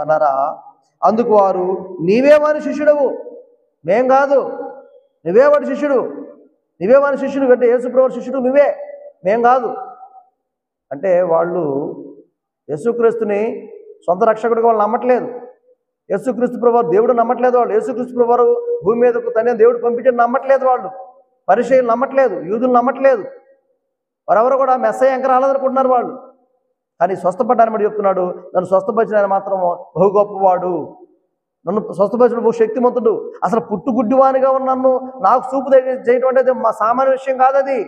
అన్నారా. అందుకు వారు, నీవే వాని శిష్యుడవు, మేం కాదు, నువ్వే వాడి శిష్యుడు, నువ్వే వాని శిష్యుడు అంటే యేసుప్రభు శిష్యుడు నువ్వే, మేం కాదు అంటే వాళ్ళు యేసుక్రీస్తుని సొంత రక్షకుడిగా వాళ్ళు నమ్మట్లేదు. యేసుక్రీస్తు ప్రభు దేవుడు నమ్మట్లేదు వాళ్ళు. యేసుక్రీస్తు ప్రభు భూమి మీదకు తనే దేవుడు పంపించని నమ్మట్లేదు వాళ్ళు. పరిచయులు నమ్మట్లేదు, యూదులు నమ్మట్లేదు. వారెవరు కూడా మెస్సయ్య ఇంకా రాలేదనుకుంటున్నారు వాళ్ళు. కానీ స్వస్థపడ్డాన్ని బట్టి చెప్తున్నాడు, నన్ను స్వస్థపరిచిన ఆయన మాత్రం బహు గొప్పవాడు, నన్ను స్వస్థపరిచిన బహు శక్తిమంతుడు. అసలు పుట్టుగుడ్డివానిగా ఉన్న నన్ను నాకు చూపు చేయటం అంటే మా సామాన్య విషయం కాదు. అది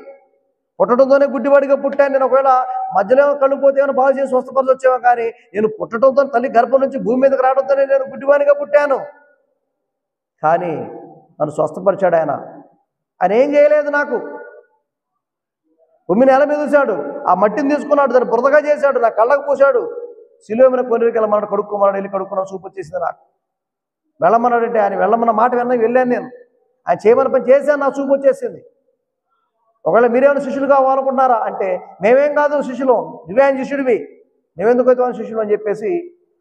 పుట్టడంతోనే గుడ్డివాడిగా పుట్టాను నేను. ఒకవేళ మధ్యలో కళ్ళు పోతే ఏమైనా బాగు చేసి స్వస్థపరిచి వచ్చేవా, కానీ నేను పుట్టడంతో తల్లి గర్భం నుంచి భూమి మీదకి రావడంతోనే నేను గుడ్డివానిగా పుట్టాను. కానీ నన్ను స్వస్థపరిచాడు ఆయన. ఆయన ఏం చేయలేదు నాకు. భూమి నేల మీద చూశాడు, ఆ మట్టిని తీసుకున్నాడు, దాన్ని బురదగా చేశాడు, నా కళ్ళకు పూశాడు. సిలువ మీద కొన్నికి వెళ్ళమన్నాడు, కడుక్కోమన్నాడు, వెళ్ళి కడుక్కున్నాడు, చూపు వచ్చేసింది నాకు. వెళ్ళమన్నాడు అంటే ఆయన వెళ్ళమన్న మాట వెళ్ళాను నేను. ఆయన చేయమని పని చేశాను, నా చూపు వచ్చేసింది. ఒకవేళ మీరేమైనా శిష్యులు కావాలనుకుంటున్నారా అంటే మేమేం కాదు శిష్యులు, నువ్వే ఆయన శిష్యుడివి, నువ్వెందుకు అయితే శిష్యులు అని చెప్పేసి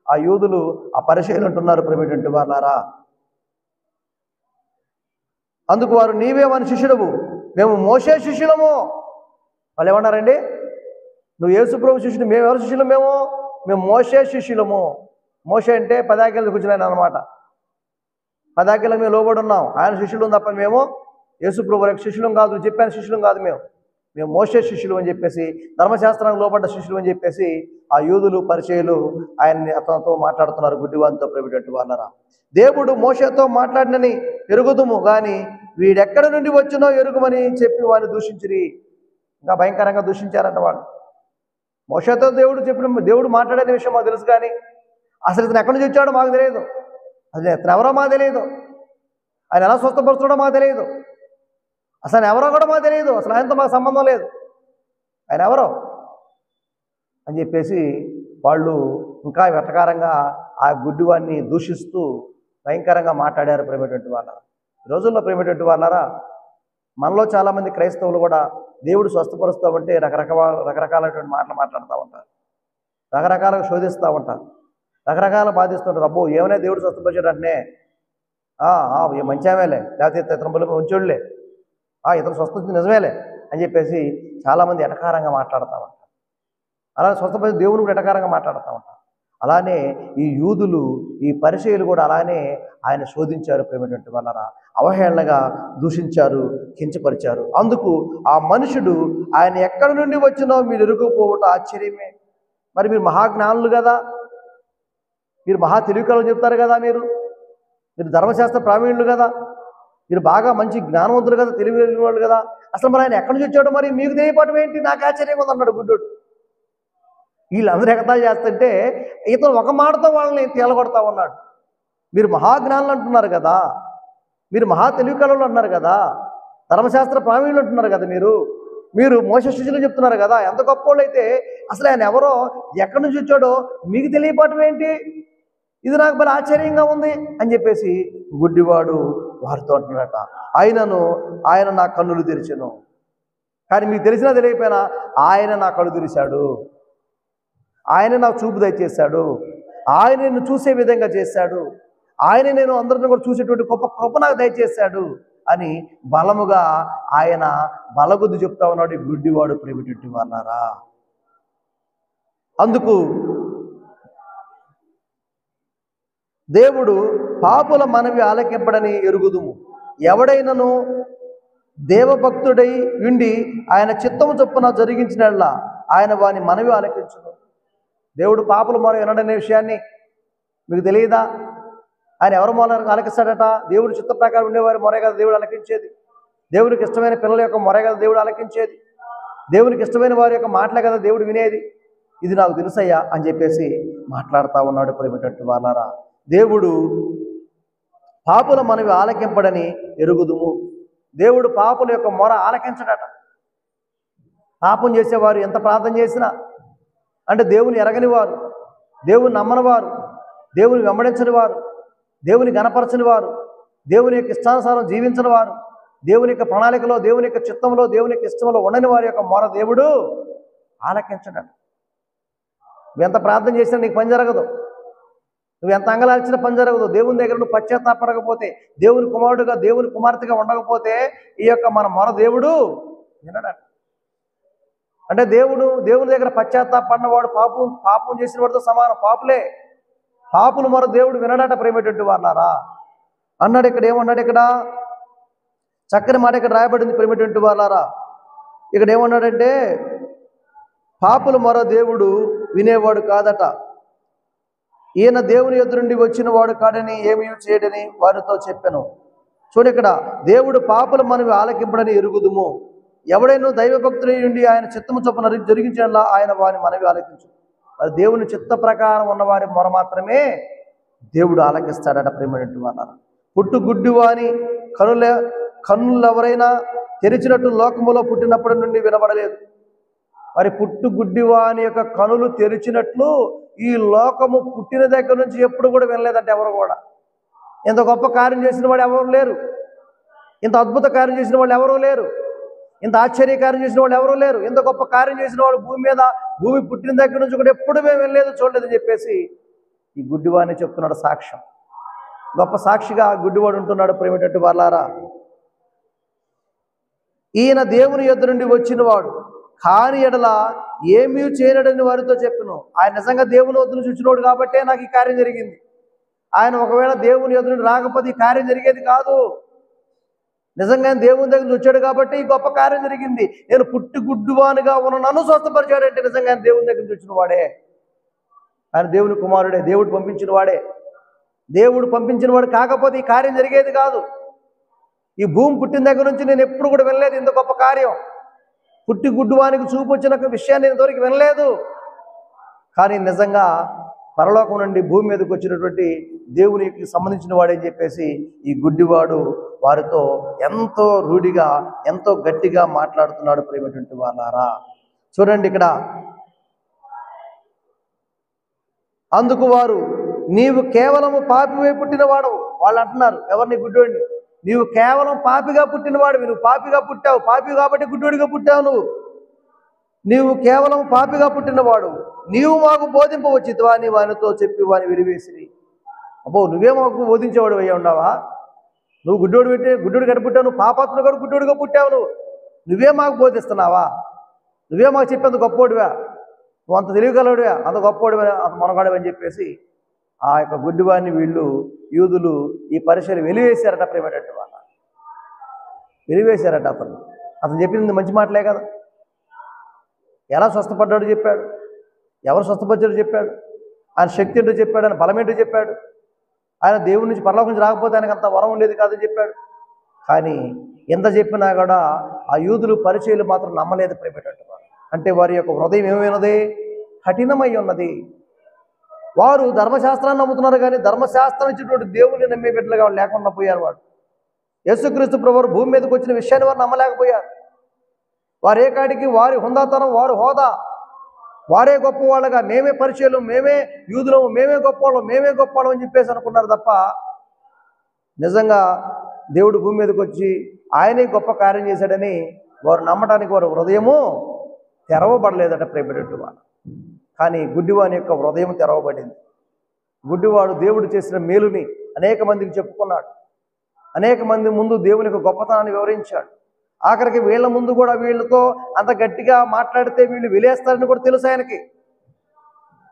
ఆ యూదులు ఆ పరిచయులు అంటున్నారు. ప్రేమటువంటి వాళ్ళారా, అందుకు వారు, నీవే వాని శిష్యుడవు, మేము మోషే శిష్యులము. వాళ్ళు ఏమన్నారండి, నువ్వు యేసుప్రభు శిష్యుడు, మేము ఎవరు శిష్యులు, మేము మోషే శిష్యులము. మోషే అంటే 10 ఆజ్ఞలు కూర్చున్నాను అనమాట. 10 ఆజ్ఞలకు మేము లోబడి ఉన్నాం, ఆయన శిష్యులు తప్ప మేము యేసుప్రభు యొక్క శిష్యులం కాదు, చెప్పాను శిష్యులం కాదు, మేము మోషే శిష్యులు అని చెప్పేసి, ధర్మశాస్త్రానికి లోబడ్డ శిష్యులు అని చెప్పేసి ఆ యూదులు పరిచయులు ఆయన్ని అతనితో మాట్లాడుతున్నారు. గుడ్డివానితో ప్రేమటువంటి వాళ్ళరా, దేవుడు మోషేతో మాట్లాడినని ఎరుగుదుము కానీ వీడెక్కడి నుండి వచ్చినో ఎరుగుమని చెప్పి వారిని దూషించిరి. ఇంకా భయంకరంగా దూషించారంట వాళ్ళు. మోషేతో దేవుడు మాట్లాడే విషయం మాకు తెలుసు, కానీ అసలు ఇతను ఎక్కడి నుంచి వచ్చాడో మాకు తెలియదు, అసలు ఇతను ఎవరో మాకు తెలియదు, ఆయన ఎలా స్వస్థపరుస్తాడో మాకు తెలియదు, అసలు ఆయన ఎవరో కూడా మాకు తెలియదు, అసలు ఆయనతో మాకు సంబంధం లేదు, ఆయన ఎవరో అని చెప్పేసి వాళ్ళు ఇంకా వెటకారంగా ఆ గుడ్డివాన్ని దూషిస్తూ భయంకరంగా మాట్లాడారు. ప్రేమటువంటి వాళ్ళారా, ఈ రోజుల్లో ప్రేమటువంటి వాళ్ళారా, మనలో చాలామంది క్రైస్తవులు కూడా దేవుడు స్వస్థపరుస్తామంటే రకరకాలైనటువంటి మాటలు మాట్లాడుతూ ఉంటారు, రకరకాలుగా శోధిస్తూ ఉంటారు, రకరకాల బాధిస్తుంటారు. అబ్బో ఏమైనా దేవుడు స్వస్థపరిచాడు అంటే మంచి ఆమెలే, లేకపోతే ఇతను బలి మంచోళ్ళే, ఇతను స్వస్థ నిజమేలే అని చెప్పేసి చాలామంది ఎటకారంగా మాట్లాడుతూ ఉంటారు. అలానే స్వస్థపరిచి దేవుని కూడా ఎటకారంగా మాట్లాడుతూ ఉంటారు. అలానే ఈ యూదులు ఈ పరిచయులు కూడా అలానే ఆయన శోధించారు. ప్రేమటువంటి వాళ్ళరా, అవహేళనగా దూషించారు, కించపరిచారు. అందుకు ఆ మనుషుడు, ఆయన ఎక్కడి నుండి వచ్చినో మీరు ఎరుగకపోవటం ఆశ్చర్యమే. మరి మీరు మహాజ్ఞానులు కదా, మీరు మహా తెలివికలు చెప్తారు కదా, మీరు ధర్మశాస్త్ర ప్రావీణ్యులు కదా, మీరు బాగా మంచి జ్ఞానవంతులు కదా, తెలివి వాళ్ళు కదా, అసలు మరి ఆయన ఎక్కడి నుంచి వచ్చాడో మరి మీకు తెలియపటం ఏంటి, నాకు ఆశ్చర్యంగా ఉందన్నాడు గుడ్డోడు. వీళ్ళందరూ ఎగతాళి చేస్తుంటే ఇతను ఒక మాటతో వాళ్ళని తేలగొడతా ఉన్నాడు. మీరు మహాజ్ఞానులు అంటున్నారు కదా, మీరు మహా తెలివికలు అంటున్నారు కదా, ధర్మశాస్త్ర ప్రావీణ్యులు అంటున్నారు కదా, మీరు మోషే శిష్యులు చెప్తున్నారు కదా, ఎంత గొప్పోళ్ళు అయితే అసలు ఆయన ఎవరో ఎక్కడి నుంచి వచ్చాడో మీకు తెలియపటం ఏంటి, ఇది నాకు బలి ఆశ్చర్యంగా ఉంది అని చెప్పేసి గుడ్డివాడు వారితో అంటున్నట. ఆయన నా కన్నులు తెరిచెను. కానీ మీకు తెలిసినా తెలియకపోయినా ఆయన నా కళ్ళు తెరిచాడు, ఆయన నాకు చూపు దయచేశాడు, ఆయన నిన్ను చూసే విధంగా చేశాడు, ఆయన నేను అందరిని కూడా చూసేటువంటి గొప్ప కృప నాకు దయచేశాడు అని బలముగా ఆయన బలగుద్ది చెప్తా ఉన్నాడు ఈ గుడ్డివాడు. ప్రేమటువంటి వాళ్ళారా, అందుకు దేవుడు పాపుల మనవి ఆలకింపడని ఎరుగుదుము. ఎవడైనను దేవభక్తుడై ఉండి ఆయన చిత్తము చొప్పున జరిగించినట్లా ఆయన వాని మనవి ఆలకించును. దేవుడు పాపుల మొర వినడనే విషయాన్ని మీకు తెలియదా? ఆయన ఎవరి మొర ఆలకిస్తాడట? దేవుడు చిత్త ప్రకారం ఉండేవారి మొరే కదా దేవుడు ఆలకించేది, దేవునికి ఇష్టమైన పిల్లల యొక్క మొరే కదా దేవుడు ఆలకించేది, దేవునికి ఇష్టమైన వారి యొక్క మాటలే కదా దేవుడు వినేది. ఇది నాకు తెలుసయ్యా అని చెప్పేసి మాట్లాడుతూ ఉన్నాడు. ప్రేమటువంటి వాళ్ళారా, దేవుడు పాపుల మనవి ఆలకింపడని ఎరుగుదుము. దేవుడు పాపుల యొక్క మొర ఆలకించడట. పాపం చేసేవారు ఎంత ప్రార్థన చేసినా, అంటే దేవుని ఎరగని వారు, దేవుని నమ్మని వారు, దేవుని వెంబడించని వారు, దేవుని గణపరచని వారు, దేవుని యొక్క ఇష్టానుసారం జీవించని వారు, దేవుని యొక్క ప్రణాళికలో, దేవుని యొక్క చిత్తంలో, దేవుని యొక్క ఇష్టంలో ఉండని వారి యొక్క మొర దేవుడు ఆలకించడట. నువ్వు ఎంత ప్రార్థన చేసినా నీకు పని జరగదు, నువ్వు ఎంత అంగలార్చిన పని జరగదు. దేవుని దగ్గర నువ్వు పశ్చాత్తాపడకపోతే, దేవుని కుమారుడుగా దేవుని కుమార్తెగా ఉండకపోతే ఈ యొక్క మన మొర దేవుడు వినడట. అంటే దేవుని దగ్గర పశ్చాత్తాపడినవాడు పాపం చేసిన వాడితో సమానం. పాపులు మొర దేవుడు వినడట ప్రేమేటువంటి వాళ్ళారా అన్నాడు. ఇక్కడ ఏమన్నాడు? ఇక్కడ చక్కని మాట ఇక్కడ రాయబడింది ప్రేమేటువంటి వాళ్ళారా. ఇక్కడ ఏమన్నాడంటే పాపుల మొర దేవుడు వినేవాడు కాదట. ఈయన దేవుని యొద్ద నుండి వచ్చిన వాడు కాడని ఏమీ చేయడని వారితో చెప్పాను. చూడు, ఇక్కడ దేవుడు పాపుల మనవి ఆలకింపడని ఎరుగుదుము. ఎవడైనా దైవభక్తులై ఉండి ఆయన చిత్తము చొప్పున జరిగించేలా ఆయన వారి మనవి ఆలకించు. మరి దేవుని చిత్త ప్రకారం ఉన్నవారి మొర మాత్రమే దేవుడు ఆలకిస్తాడట ప్రేమటువంటి వాళ్ళ. పుట్టుగుడ్డి వాని కన్నులు ఎవరైనా తెరిచినట్టు లోకములో పుట్టినప్పటి నుండి వినబడలేదు. మరి పుట్టుగుడ్డివాని యొక్క కనులు తెరిచినట్లు ఈ లోకము పుట్టిన దగ్గర నుంచి ఎప్పుడు కూడా వినలేదంటే ఎవరు కూడా. ఇంత గొప్ప కార్యం చేసిన వాడు ఎవరు లేరు, ఇంత అద్భుత కార్యం చేసిన వాళ్ళు ఎవరూ లేరు, ఇంత ఆశ్చర్యకార్యం చేసిన వాళ్ళు ఎవరూ లేరు. ఇంత గొప్ప కార్యం చేసిన వాడు భూమి పుట్టిన దగ్గర నుంచి కూడా ఎప్పుడు మేము వినలేదు, చూడలేదని చెప్పేసి ఈ గుడ్డివాడిని చెప్తున్నాడు సాక్ష్యం. గొప్ప సాక్షిగా గుడ్డివాడు ఉంటున్నాడు ప్రేమేటువంటి వాళ్ళారా. ఈయన దేవుని యొద్ద నుండి వచ్చినవాడు కాని ఎడల ఏమీ చేయనడని వారితో చెప్పాను. ఆయన నిజంగా దేవుని వద్ద నుంచి వచ్చినవాడు కాబట్టే నాకు ఈ కార్యం జరిగింది. ఆయన ఒకవేళ దేవుని యొద్ద నుండి రాకపోతే ఈ కార్యం జరిగేది కాదు. నిజంగా దేవుని దగ్గర నుంచి వచ్చాడు కాబట్టి ఈ గొప్ప కార్యం జరిగింది. నేను పుట్టుగుడ్డువానిగా ఉన్న నన్ను స్వస్థపరిచాడంటే నిజంగా దేవుని దగ్గర నుంచి వచ్చిన వాడే. ఆయన దేవుని కుమారుడే, దేవుడు పంపించిన వాడే. దేవుడు పంపించిన వాడు కాకపోతే ఈ కార్యం జరిగేది కాదు. ఈ భూమి పుట్టిన దగ్గర నుంచి నేను ఎప్పుడు కూడా వినలేదు ఇంత గొప్ప కార్యం. పుట్టి గుడ్డువానికి చూపు వచ్చిన విషయాన్ని నేను ఇంతవరకు వినలేదు. కానీ నిజంగా పరలోకం నుండి భూమి మీదకి వచ్చినటువంటి దేవునికి సంబంధించిన వాడని చెప్పేసి ఈ గుడ్డివాడు వారితో ఎంతో రూఢిగా ఎంతో గట్టిగా మాట్లాడుతున్నాడు ప్రేమటువంటి వాళ్ళారా. చూడండి ఇక్కడ, అందుకు వారు నీవు కేవలము పాపివై పుట్టినవాడు. వాళ్ళు అంటున్నారు, ఎవరిని? గుడ్డివాడిని. నీవు కేవలం పాపిగా పుట్టినవాడివి, నువ్వు పాపిగా పుట్టావు, పాపి కాబట్టి గుడ్డివాడిగా పుట్టావు. నీవు కేవలం పాపిగా పుట్టినవాడు, నీవు మాకు బోధింపవచ్చితివా అని వానితో చెప్పి వాని వెలివేసిరి. అబ్బో, నువ్వే మాకు బోధించేవాడు అయ్యా ఉన్నావా? నువ్వు గుడ్డోడు గడి పుట్టావు, నువ్వు పాపాత్ముడు కూడా గుడ్డోడుగా పుట్టావు, నువ్వే మాకు బోధిస్తున్నావా? నువ్వే మాకు చెప్పేంత గొప్పోడివా? నువ్వు అంత తెలియగలవుడివా? అంత గొప్పోడివా, అంత మనగాడివని చెప్పేసి ఆ యొక్క గుడ్డివాడిని వీళ్ళు యూదులు ఈ పరిచయం వెలివేశారట ప్రేమేటువంటి వాళ్ళ. వెలివేశారట. అతను చెప్పింది మంచి మాటలే కదా. ఎలా స్వస్థపడ్డాడు చెప్పాడు, ఎవరు స్వస్థపరిచాడో చెప్పాడు, ఆయన శక్తి ఏంటో చెప్పాడు, ఆయన బలం ఏంటో చెప్పాడు, ఆయన దేవుడి నుంచి పరలోకం నుంచి రాకపోతే ఆయనకు అంత వరం ఉండేది కాదని చెప్పాడు. కానీ ఎంత చెప్పినా కూడా ఆ యూదులు పరిచయాలు మాత్రం నమ్మలేదు ప్రేమేటువంటి వాళ్ళు. అంటే వారి యొక్క హృదయం ఏమైనది? కఠినమై ఉన్నది. వారు ధర్మశాస్త్రాన్ని నమ్ముతున్నారు కానీ ధర్మశాస్త్రం ఇచ్చినటువంటి దేవుని నమ్మే బిడ్డలుగా లేకుండా పోయారు. వాడు యేసుక్రీస్తు ప్రభువు భూమి మీదకి వచ్చిన విషయాన్ని వారు నమ్మలేకపోయారు. వారు ఏ కాడికి వారి హుందాతనం, వారి హోదా, వారే గొప్పవాళ్ళగా, మేమే పరిచయం, మేమే యూదులము, మేమే గొప్పవాళ్ళం అని చెప్పేసి అనుకున్నారు తప్ప నిజంగా దేవుడు భూమి మీదకి వచ్చి ఆయనే గొప్ప కార్యం చేశాడని వారు నమ్మటానికి వారు హృదయము తెరవబడలేదట ప్రేమేటువంటి వాళ్ళు. కానీ గుడ్డివాని యొక్క హృదయం తెరవబడింది. గుడ్డివాడు దేవుడు చేసిన మేలుని అనేక మందికి చెప్పుకున్నాడు. అనేక మంది ముందు దేవుని యొక్క గొప్పతనాన్ని వివరించాడు. ఆఖరికి వీళ్ళ ముందు కూడా వీళ్ళతో అంత గట్టిగా మాట్లాడితే వీళ్ళు విలేస్తారని కూడా తెలుసు ఆయనకి.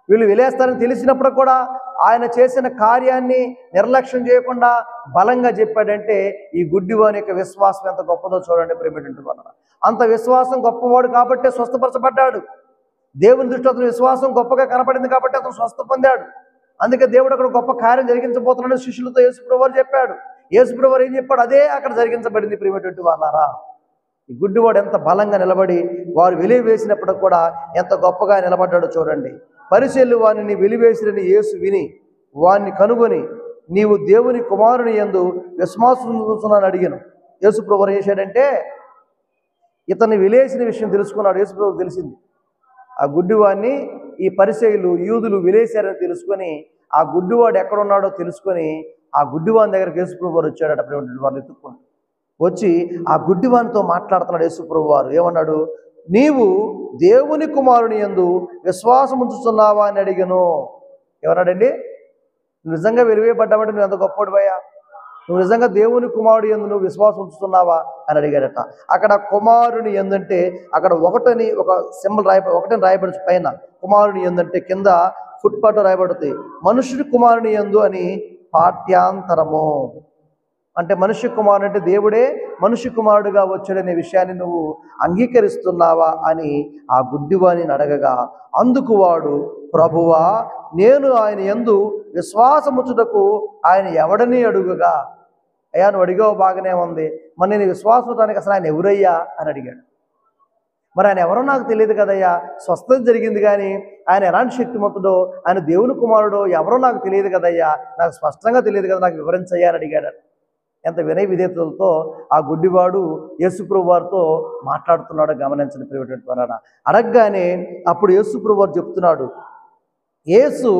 వీళ్ళు విలేస్తారని తెలిసినప్పుడు కూడా ఆయన చేసిన కార్యాన్ని నిర్లక్ష్యం చేయకుండా బలంగా చెప్పాడంటే ఈ గుడ్డివాని యొక్క విశ్వాసం ఎంత గొప్పదో చూడండి ప్రేమేటువంటి వలన. అంత విశ్వాసం గొప్పవాడు కాబట్టే స్వస్థపరచబడ్డాడు. దేవుని దృష్టి అతని విశ్వాసం గొప్పగా కనపడింది కాబట్టి అతను స్వస్థ పొందాడు. అందుకే దేవుడు అక్కడ గొప్ప కార్యం జరిగించబోతున్నాడని శిష్యులతో యేసుప్రభువు చెప్పాడు. యేసుప్రభువు ఏం చెప్పాడు? అదే అక్కడ జరిగించబడింది ప్రియమైనటువంటి వాళ్ళారా. ఈ గుడ్డివాడు ఎంత బలంగా నిలబడి వారు వెలివేసినప్పుడు కూడా ఎంత గొప్పగా నిలబడ్డాడో చూడండి. పరిసయ్యులు వానిని వెలివేసిరని యేసు విని వాన్ని కనుగొని నీవు దేవుని కుమారుని యందు విశ్వాసం ఉంచుతున్నానని అడిగాను. యేసుప్రభువు ఏం చేశాడంటే ఇతన్ని వెలివేసిన విషయం తెలుసుకున్నాడు. యేసుప్రభువు తెలిసింది. ఆ గుడ్డివాడిని ఈ పరిసయ్యులు యూదులు వెలేశారని తెలుసుకొని ఆ గుడ్డివాడు ఎక్కడున్నాడో తెలుసుకొని ఆ గుడ్డివాని దగ్గరికి యేసుప్రభువు వారు వచ్చాడట. వాళ్ళు ఎత్తుక్కుంటూ వచ్చి ఆ గుడ్డివానితో మాట్లాడుతున్నాడు. యేసుప్రభువు వారు ఏమన్నాడు? నీవు దేవుని కుమారుని యందు విశ్వాసం ఉంచుతున్నావా అని అడిగాను. ఎవరాడండి? నువ్వు నిజంగా వెలివేయబడ్డావంటే నువ్వు ఎంత గొప్పవాడివయ్యా, నువ్వు నిజంగా దేవుని కుమారుడు యందు నువ్వు విశ్వాసం ఉంచుతున్నావా అని అడిగాడట. అక్కడ కుమారుని యందంటే అక్కడ ఒకటని ఒక సింబల్ ఒకటని రాయబడి పైన కుమారుని యందంటే కింద ఫుట్పాత్ రాయబడుతుంది మనుషుడి కుమారుని యందు అని పాఠ్యాంతరము. అంటే మనుష్య కుమారుడు అంటే దేవుడే మనుష్య కుమారుడుగా వచ్చాడనే విషయాన్ని నువ్వు అంగీకరిస్తున్నావా అని ఆ గుడ్డివాణిని అడగగా, అందుకు వాడు, ప్రభువా, నేను ఆయన యందు విశ్వాసముచ్చుటకు ఆయన ఎవడని అడుగుగా. అయ్యా నువ్వు అడిగావు బాగానే ఉంది, మరి నేను విశ్వాసం ఉండడానికి అసలు ఆయన ఎవరయ్యా అని అడిగాడు. మరి ఆయన ఎవరో నాకు తెలియదు కదయ్యా, స్వస్థత జరిగింది కానీ ఆయన ఎలాంటి శక్తిమంతుడో, ఆయన దేవుని కుమారుడో ఎవరో నాకు తెలియదు కదయ్యా, నాకు స్పష్టంగా తెలియదు కదా, నాకు వివరించయ్యా అని అడిగాడు. ఎంత వినయ విధేయతలతో ఆ గుడ్డివాడు యేసుప్రభు వారితో మాట్లాడుతున్నాడో గమనించండి ప్రియమైనటువంటి వారా. అడగగానే అప్పుడు యేసుప్రభు వారు చెప్తున్నాడు, యేసు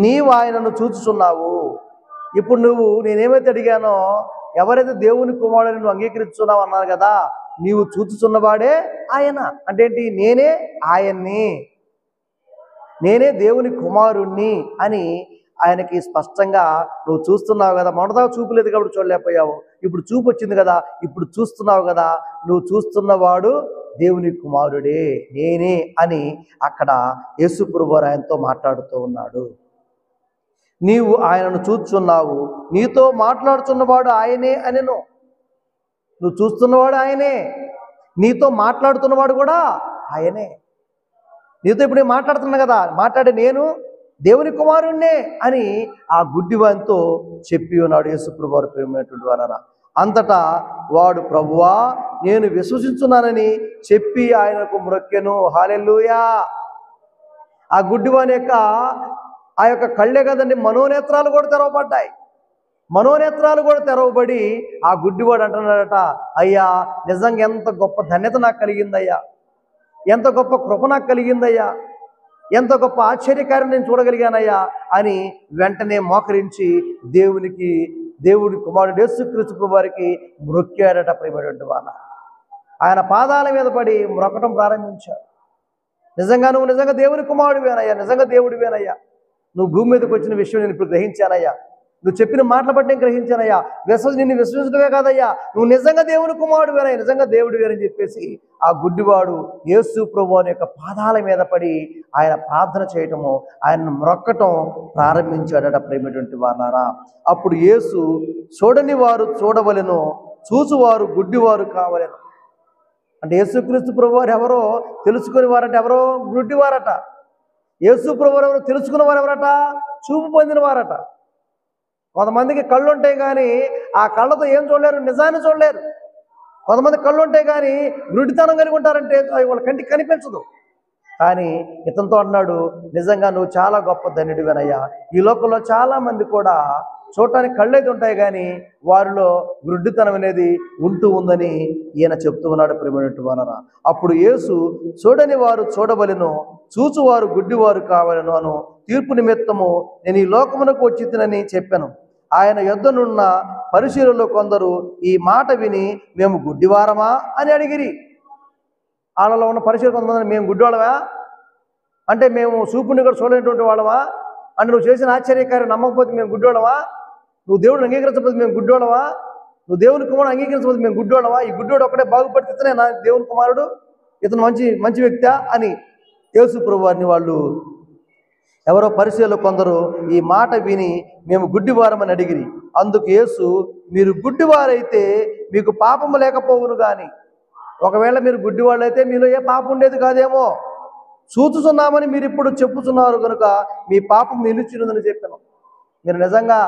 నీవు ఆయనను చూచుచున్నావు. ఇప్పుడు నువ్వు నేనేమైతే అడిగానో, ఎవరైతే దేవుని కుమారుడిని నువ్వు అంగీకరిస్తున్నావు అన్నాను కదా, నీవు చూచుచున్నవాడే ఆయన. అంటే ఏంటి? నేనే ఆయన్ని, నేనే దేవుని కుమారుణ్ణి అని ఆయనకి స్పష్టంగా నువ్వు చూస్తున్నావు కదా, మొదట చూపు లేదు కాబట్టి చూడలేకపోయావు, ఇప్పుడు చూపు వచ్చింది కదా, ఇప్పుడు చూస్తున్నావు కదా, నువ్వు చూస్తున్నవాడు దేవుని కుమారుడే, నేనే అని అక్కడ యేసుప్రభు ఆయనతో మాట్లాడుతూ ఉన్నాడు. నీవు ఆయనను చూస్తున్నావు, నీతో మాట్లాడుతున్నవాడు ఆయనే అనెను. నువ్వు చూస్తున్నవాడు ఆయనే, నీతో మాట్లాడుతున్నవాడు కూడా ఆయనే. నీతో ఇప్పుడు నేను మాట్లాడుతున్నా కదా, మాట్లాడే నేను దేవుని కుమారుణ్ణే అని ఆ గుడ్డివానితో చెప్పి ఉన్నాడు యేసుప్రభు వారు. ప్రియమైనటువంటి వారా, అంతటా వాడు, ప్రభువా, నేను విశ్వసించున్నానని చెప్పి ఆయనకు మ్రొక్కెను. హల్లెలూయా. ఆ గుడ్డివాని యొక్క ఆ యొక్క కళ్ళే కదండి, మనోనేత్రాలు కూడా తెరవబడ్డాయి. మనోనేత్రాలు కూడా తెరవబడి ఆ గుడ్డివాడు అంటున్నాడట, అయ్యా నిజంగా ఎంత గొప్ప ధన్యత నాకు కలిగిందయ్యా, ఎంత గొప్ప కృప నాకు కలిగిందయ్యా, ఎంత గొప్ప ఆశ్చర్యకార్యం నేను చూడగలిగానయ్యా అని వెంటనే మోకరించి దేవుడి కుమారుడు యేసుక్రీస్తు ప్రభువు వారికి మ్రొక్కాడట. ప్రియమైనటువంటి వాళ్ళ, ఆయన పాదాల మీద పడి మ్రొక్కటం ప్రారంభించాడు. నిజంగా నువ్వు నిజంగా దేవుని కుమారుడివేనయ్యా, నిజంగా దేవుడివేనయ్యా, నువ్వు భూమి మీదకి వచ్చిన విషయం నేను ఇప్పుడు గ్రహించానయ్యా, నువ్వు చెప్పిన మాటలు బట్టి నేను గ్రహించానయ్యా, నిన్ను విశ్వసించడమే కాదయ్యా, నువ్వు నిజంగా దేవుని కుమారుడివేనయ్యా, నిజంగా దేవుడివేనని చెప్పేసి ఆ గుడ్డివాడు యేసు ప్రభువు యొక్క పాదాల మీద పడి ఆయన ప్రార్థన చేయటము, ఆయన మ్రొక్కటం ప్రారంభించాడట. ప్రేమటువంటి వారారా, అప్పుడు యేసు, చూడని వారు చూడవలెను, చూచువారు గుడ్డివారు కావలెను. అంటే యేసుక్రీస్తు ప్రభు వారు ఎవరో తెలుసుకుని వారంటే ఎవరో గుడ్డివారట, యేసు ప్రభు వారు ఎవరో తెలుసుకున్న వారు ఎవరట, చూపు పొందిన వారట. కొంతమందికి కళ్ళు ఉంటాయి కానీ ఆ కళ్ళతో ఏం చూడలేరు, నిజాన్ని చూడలేరు. కొంతమంది కళ్ళు ఉంటాయి కానీ గుడ్డితనం కలిగి ఉంటారంటే వాళ్ళ కంటికి కనిపించదు. కానీ ఇతనితో అన్నాడు, నిజంగా నువ్వు చాలా గొప్ప ధన్యుడివేనయ్యా, ఈ లోకంలో చాలామంది కూడా చూడటానికి కళ్ళు అయితే ఉంటాయి కానీ వారిలో గుడ్డితనం అనేది ఉంటూ ఉందని ఈయన చెప్తూ ఉన్నాడు. ప్రియమైనటువంటి వారరా, అప్పుడు యేసు, చూడని వారు చూడవలెను, చూచువారు గుడ్డివారు కావలెను అను తీర్పు నిమిత్తము నేను ఈ లోకమునకు వచ్చితినని చెప్పాను. ఆయన యొద్దనున్న పరిశీలలో కొందరు ఈ మాట విని, మేము గుడ్డివారమా అని అడిగిరి. వాళ్ళలో ఉన్న పరిశీలన కొంతమంది, మేము గుడ్డివాళ్ళమా అంటే మేము చూపుని కూడా చూడలేనటువంటి వాళ్ళమా, అంటే నువ్వు చేసిన ఆశ్చర్యకార్యం నమ్మకపోతే మేము గుడ్డివాళ్ళమా, నువ్వు దేవుడిని అంగీకరించకపోతే మేము గుడ్డివాళ్ళమా, నువ్వు దేవుని కుమారుడు అంగీకరించకపోతే మేము గుడ్డివాళ్ళమా, ఈ గుడ్డివాడు ఒక్కడే బాగుపడితే ఇతనే నా దేవుని కుమారుడు, ఇతను మంచి వ్యక్తి అని యేసు ప్రభు వారిని వాళ్ళు ఎవరో పరిశీలన కొందరు ఈ మాట విని మేము గుడ్డివారమని అడిగిరి. అందుకు యేసు, మీరు గుడ్డివారైతే మీకు పాపము లేకపోవును కానీ, ఒకవేళ మీరు గుడ్డివాళ్ళైతే మీలో ఏ పాపం ఉండేది కాదేమో, చూచుచున్నామని మీరు ఇప్పుడు చెప్పుచున్నారు కనుక మీ పాపం నిలిచినదని చెప్పాను. మీరు నిజంగా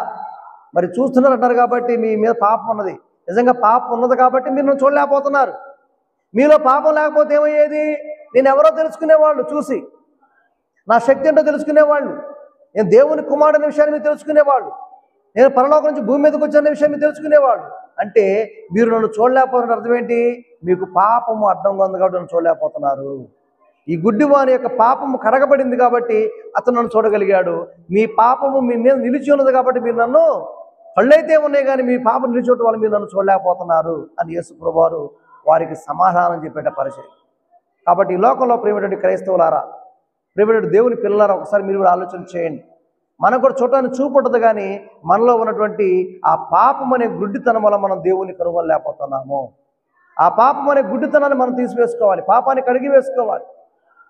మరి చూస్తున్నారు అంటారు కాబట్టి మీ మీద పాపం ఉన్నది, నిజంగా పాపం ఉన్నది కాబట్టి మీరు నన్ను చూడలేకపోతున్నారు. మీలో పాపం లేకపోతే ఏమయ్యేది? నేను ఎవరో తెలుసుకునేవాళ్ళు, చూసి నా శక్తి ఏంటో తెలుసుకునేవాళ్ళు, నేను దేవుని కుమారుడు అనే విషయాన్ని మీరు తెలుసుకునేవాళ్ళు, నేను పరలోకం నుంచి భూమి మీదకి వచ్చానే విషయం మీరు తెలుసుకునేవాళ్ళు. అంటే మీరు నన్ను చూడలేకపోతున్నారు, అర్థం ఏంటి? మీకు పాపము అడ్డంగా ఉంది కాబట్టి నన్ను చూడలేకపోతున్నారు. ఈ గుడ్డివాని యొక్క పాపము కడగబడింది కాబట్టి అతను నన్ను చూడగలిగాడు. మీ పాపము మీ మీద నిలిచి ఉన్నది కాబట్టి మీరు నన్ను, కళ్ళైతే ఉన్నాయి కానీ మీ పాపం నిలిచోటి వల్ల మీరు నన్ను చూడలేకపోతున్నారు అని యేసు ప్రభువారు వారికి సమాధానం చెప్పేట పరిచయం. కాబట్టి ఈ లోకంలో ప్రియమైనటువంటి క్రైస్తవులారా, ప్రియమైనటువంటి దేవుని పిల్లలారా, ఒకసారి మీరు కూడా ఆలోచన చేయండి. మనకు కూడా చూడటానికి చూపు ఉంటుంది, కానీ మనలో ఉన్నటువంటి ఆ పాపం అనే గుడ్డితనం వల్ల మనం దేవుని కనుగొనలేకపోతున్నాము. ఆ పాపం అనే గుడ్డితనాన్ని మనం తీసివేసుకోవాలి, పాపాన్ని కడిగి వేసుకోవాలి,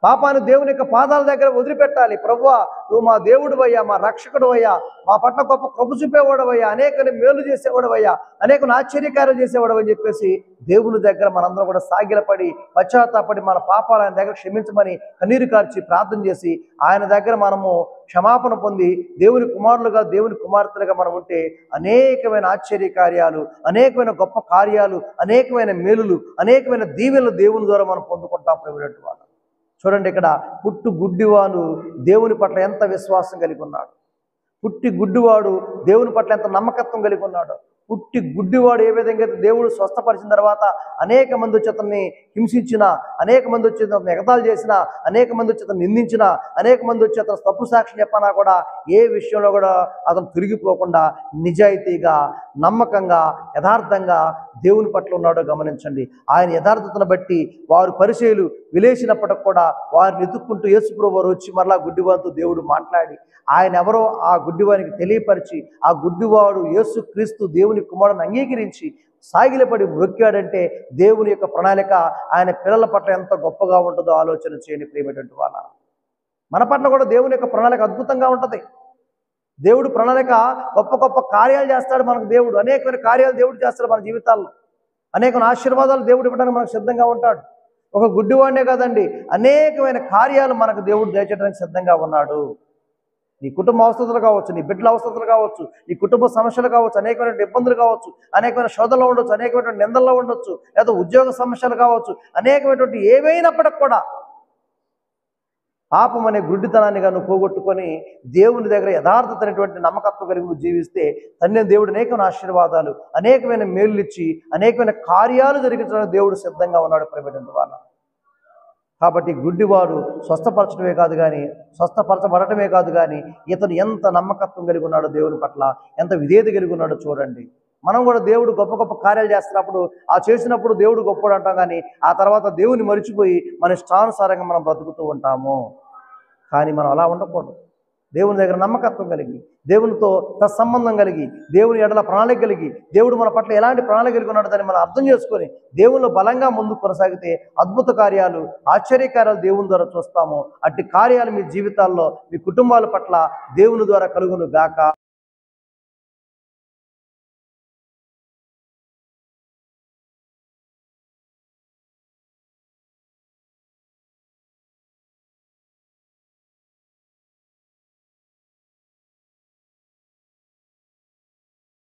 పాపాన్ని దేవుని యొక్క పాదాల దగ్గర వదిలిపెట్టాలి. ప్రభువా, నువ్వు మా దేవుడివయ్యా, మా రక్షకుడివయ్యా, మా పట్ల గొప్ప కృప చూపేవాడవయ్యా, అనేకని మేలు చేసేవాడవయ్యా, అనేకను ఆశ్చర్యకార్యాలు చేసేవాడు అని చెప్పేసి దేవుని దగ్గర మనందరం కూడా సాగిలపడి పశ్చాత్తాపడి మన పాపాలు ఆయన దగ్గర క్షమించమని కన్నీరు కార్చి ప్రార్థన చేసి ఆయన దగ్గర మనము క్షమాపణ పొంది దేవుని కుమారులుగా దేవుని కుమార్తెలుగా మనం ఉంటే అనేకమైన ఆశ్చర్య కార్యాలు, అనేకమైన గొప్ప కార్యాలు, అనేకమైన మేలులు, అనేకమైన దీవెనలు దేవుని ద్వారా మనం పొందుకుంటాం. ప్రేమైనటువంటి వాళ్ళు చూడండి, ఇక్కడ పుట్టు గుడ్డివాడు దేవుని పట్ల ఎంత విశ్వాసం కలిగి ఉన్నాడు, పుట్టి గుడ్డివాడు దేవుని పట్ల ఎంత నమ్మకత్వం కలిగి ఉన్నాడు. పుట్టి గుడ్డివాడు ఏ విధంగా అయితే దేవుడు స్వస్థపరిచిన తర్వాత అనేక మంది వచ్చి అతన్ని హింసించిన, అనేక మంది వచ్చి అతను ఎగతాళి చేసిన, అనేక మంది వచ్చి అతను నిందించిన, అనేక మంది వచ్చి అతను తప్పు సాక్షి చెప్పనా కూడా ఏ విషయంలో కూడా అతను తిరిగిపోకుండా నిజాయితీగా, నమ్మకంగా, యథార్థంగా దేవుని పట్ల ఉన్నాడో గమనించండి. ఆయన యథార్థతను బట్టి వారు పరిచయులు విలేసినప్పటికి కూడా వారిని ఎత్తుక్కుంటూ యేసుప్రభువు వారు వచ్చి మరలా గుడ్డివాడితో దేవుడు మాట్లాడి ఆయన ఎవరో ఆ గుడ్డివానికి తెలియపరిచి ఆ గుడ్డివాడు యేసుక్రీస్తు దేవుని కుమారుని అంగీకరించి సాగిలపడి మొక్కాడంటే దేవుని యొక్క ప్రణాళిక ఆయన పిల్లల పట్ల ఎంత గొప్పగా ఉంటుందో ఆలోచన చేయని ప్రియమైనటువంటి వాళ్ళ. మన పట్ల కూడా దేవుని యొక్క ప్రణాళిక అద్భుతంగా ఉంటుంది. దేవుడు ప్రణాళిక గొప్ప గొప్ప కార్యాలు చేస్తాడు. మనకు దేవుడు అనేకమైన కార్యాలు దేవుడు చేస్తాడు మన జీవితాల్లో. అనేకమైన ఆశీర్వాదాలు దేవుడు ఇవ్వడానికి మనకు సిద్ధంగా ఉంటాడు. ఒక గుడ్డివాడినే కాదండి, అనేకమైన కార్యాలు మనకు దేవుడు దయచేయడానికి సిద్ధంగా ఉన్నాడు. నీ కుటుంబ అవసరతలు కావచ్చు, నీ బిడ్డల అవసరతలు కావచ్చు, నీ కుటుంబ సమస్యలు కావచ్చు, అనేకమైన ఇబ్బందులు కావచ్చు, అనేకమైన శోధనలో ఉండొచ్చు, అనేకమైన నిందల్లో ఉండొచ్చు, లేదా ఉద్యోగ సమస్యలు కావచ్చు, అనేకమైనటువంటి ఏవైనప్పటికి కూడా పాపం అనే గుడ్డితనాన్ని నువ్వు పోగొట్టుకొని దేవుని దగ్గర యథార్థత అనేటువంటి నమ్మకత్వం కలిగి నువ్వు జీవిస్తే తండ్రి దేవుడు అనేకమైన ఆశీర్వాదాలు, అనేకమైన మేలు ఇచ్చి అనేకమైన కార్యాలు జరిగించడానికి దేవుడు సిద్ధంగా ఉన్నాడు ప్రియమైనటువంటి వాళ్ళ. కాబట్టి గుడ్డివాడు స్వస్థపరచడమే కాదు కానీ, స్వస్థపరచబడటమే కాదు కానీ ఇతను ఎంత నమ్మకత్వం కలిగి ఉన్నాడో దేవుని పట్ల, ఎంత విధేయత కలిగి ఉన్నాడో చూడండి. మనం కూడా దేవుడు గొప్ప గొప్ప కార్యాలు చేస్తున్నప్పుడు ఆ చేసినప్పుడు దేవుడు గొప్పడు అంటాం, కానీ ఆ తర్వాత దేవుని మరిచిపోయి మన ఇష్టానుసారంగా మనం బ్రతుకుతూ ఉంటాము. కానీ మనం అలా ఉండకూడదు. దేవుని దగ్గర నమ్మకత్వం కలిగి, దేవునితో తత్సంబంధం కలిగి, దేవుని ఎడల ప్రణాళిక కలిగి, దేవుడు మన పట్ల ఎలాంటి ప్రణాళిక కలిగి ఉన్నాడో దాన్ని మనం అర్థం చేసుకొని దేవునిలో బలంగా ముందుకు కొనసాగితే అద్భుత కార్యాలు, ఆశ్చర్యకార్యాలు దేవుని ద్వారా చూస్తాము. అట్టి కార్యాలు మీ జీవితాల్లో, మీ కుటుంబాల పట్ల దేవుని ద్వారా కలుగును గాక.